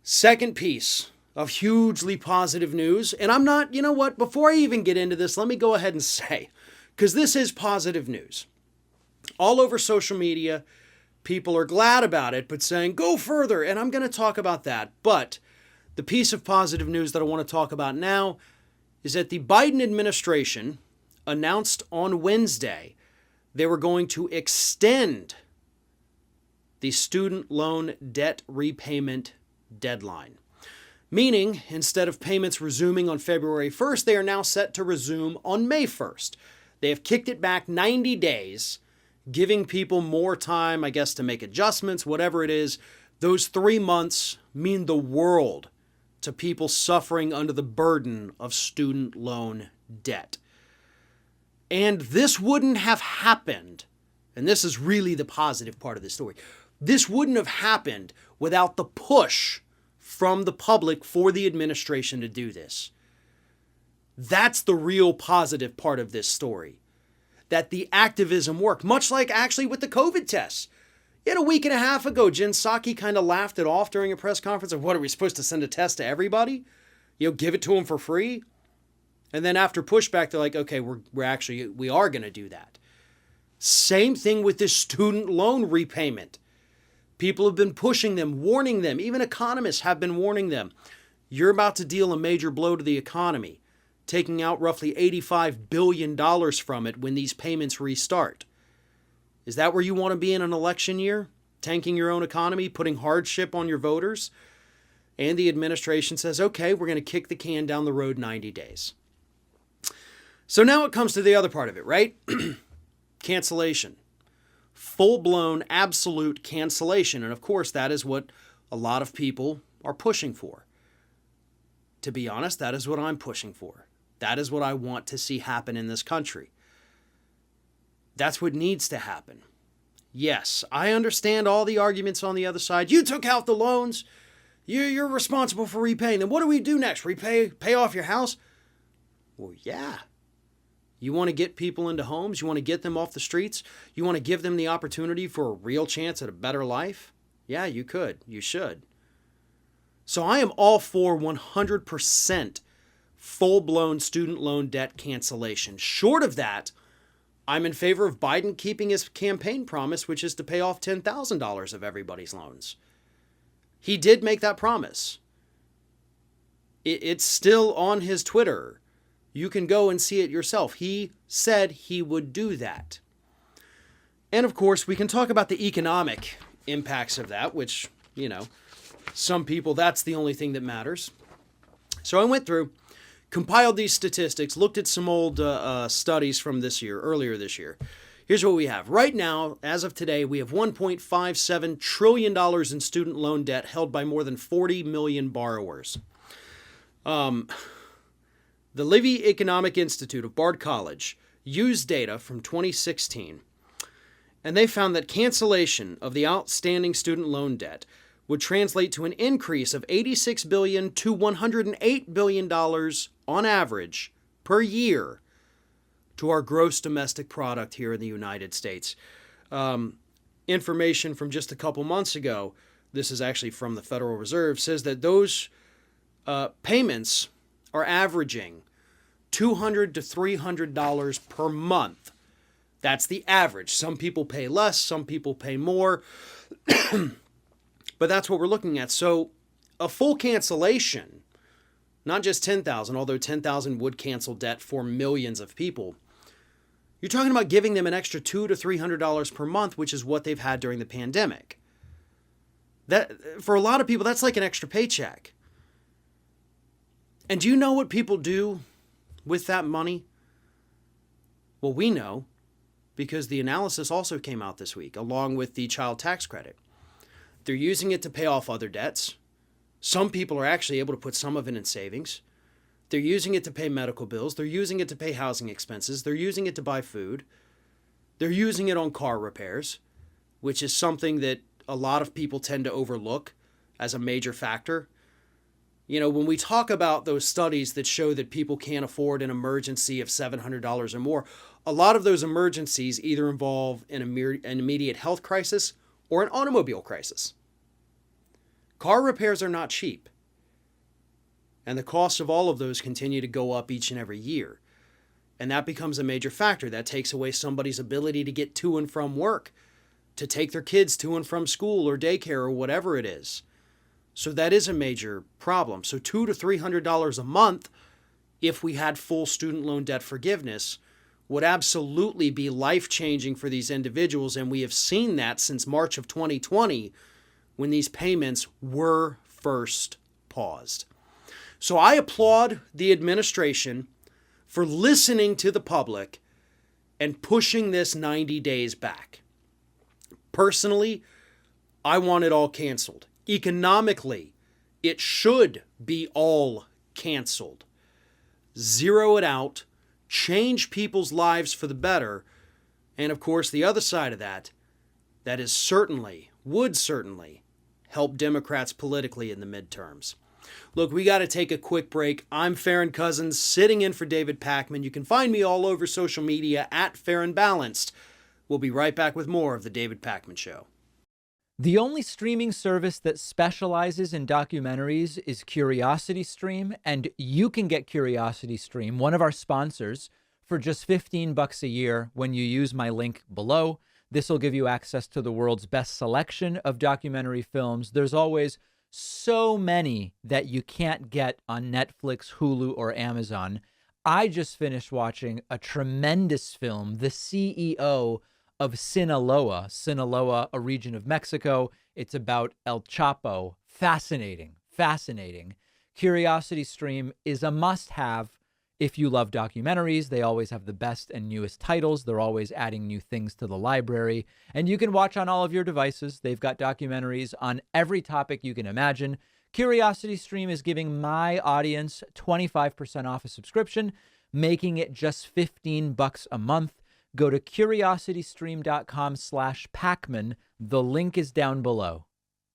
Second piece of hugely positive news, and I'm not, you know what, before I even get into this, let me go ahead and say, because this is positive news. All over social media, people are glad about it, but saying, go further, and I'm going to talk about that. But the piece of positive news that I want to talk about now is that the Biden administration announced on Wednesday they were going to extend the student loan debt repayment deadline. Meaning, instead of payments resuming on February 1st, they are now set to resume on May 1st. They have kicked it back 90 days, giving people more time, I guess, to make adjustments, whatever it is. Those 3 months mean the world to people suffering under the burden of student loan debt. And this wouldn't have happened, and this is really the positive part of the story, this wouldn't have happened without the push from the public for the administration to do this. That's the real positive part of this story. That the activism worked, much like actually with the COVID tests. Yet a week and a half ago, Jen Psaki kind of laughed it off during a press conference of, what, are we supposed to send a test to everybody? Give it to them for free? And then after pushback, they're like, okay, we are going to do that. Same thing with this student loan repayment. People have been pushing them, warning them. Even economists have been warning them. You're about to deal a major blow to the economy, taking out roughly $85 billion from it when these payments restart. Is that where you want to be in an election year? Tanking your own economy, putting hardship on your voters? And the administration says, okay, we're going to kick the can down the road 90 days. So now it comes to the other part of it, right? Cancellation. Full-blown, absolute cancellation. And of course, that is what a lot of people are pushing for. To be honest, that is what I'm pushing for. That is what I want to see happen in this country. That's what needs to happen. Yes, I understand all the arguments on the other side. You took out the loans. You're responsible for repaying them. What do we do next? Pay off your house? Well, yeah. You want to get people into homes? You want to get them off the streets? You want to give them the opportunity for a real chance at a better life? Yeah, you could. You should. So I am all for 100% full-blown student loan debt cancellation. Short of that, I'm in favor of Biden keeping his campaign promise, which is to pay off $10,000 of everybody's loans. He did make that promise. It's still on his Twitter. You can go and see it yourself. He said he would do that. And of course, we can talk about the economic impacts of that, which, some people, that's the only thing that matters. So I went through, compiled these statistics, looked at some old studies from earlier this year. Here's what we have. Right now, as of today, we have $1.57 trillion in student loan debt held by more than 40 million borrowers. The Livy Economic Institute of Bard College used data from 2016, and they found that cancellation of the outstanding student loan debt would translate to an increase of $86 billion to $108 billion on average per year to our gross domestic product here in the United States. Information from just a couple months ago, this is actually from the Federal Reserve, says that those payments are averaging $200 to $300 per month. That's the average. Some people pay less, some people pay more, but that's what we're looking at. So a full cancellation, not just $10,000, although $10,000 would cancel debt for millions of people. You're talking about giving them an extra $200 to $300 per month, which is what they've had during the pandemic. That, for a lot of people, that's like an extra paycheck. And do you know what people do with that money? Well, we know, because the analysis also came out this week, along with the child tax credit. They're using it to pay off other debts. Some people are actually able to put some of it in savings. They're using it to pay medical bills. They're using it to pay housing expenses. They're using it to buy food. They're using it on car repairs, which is something that a lot of people tend to overlook as a major factor. When we talk about those studies that show that people can't afford an emergency of $700 or more, a lot of those emergencies either involve an immediate health crisis or an automobile crisis. Car repairs are not cheap. And the cost of all of those continue to go up each and every year. And that becomes a major factor. That takes away somebody's ability to get to and from work, to take their kids to and from school or daycare or whatever it is. So that is a major problem. So $200 to $300 a month, if we had full student loan debt forgiveness, would absolutely be life-changing for these individuals. And we have seen that since March of 2020, when these payments were first paused. So I applaud the administration for listening to the public and pushing this 90 days back. Personally, I want it all canceled. Economically, it should be all canceled. Zero it out, change people's lives for the better, and of course the other side of that is certainly, would certainly help Democrats politically in the midterms. Look, we got to take a quick break. I'm Farron Cousins, sitting in for David Pakman. You can find me all over social media at Farron Balanced. We'll be right back with more of The David Pakman Show. The only streaming service that specializes in documentaries is CuriosityStream, and you can get CuriosityStream, one of our sponsors, for just $15 a year when you use my link below. This will give you access to the world's best selection of documentary films. There's always so many that you can't get on Netflix, Hulu, or Amazon. I just finished watching a tremendous film, The CEO of Sinaloa, a region of Mexico. It's about El Chapo. Fascinating. CuriosityStream is a must-have if you love documentaries. They always have the best and newest titles. They're always adding new things to the library. And you can watch on all of your devices. They've got documentaries on every topic you can imagine. CuriosityStream is giving my audience 25% off a subscription, making it just $15 a month. Go to curiositystream.com/Pakman. The link is down below.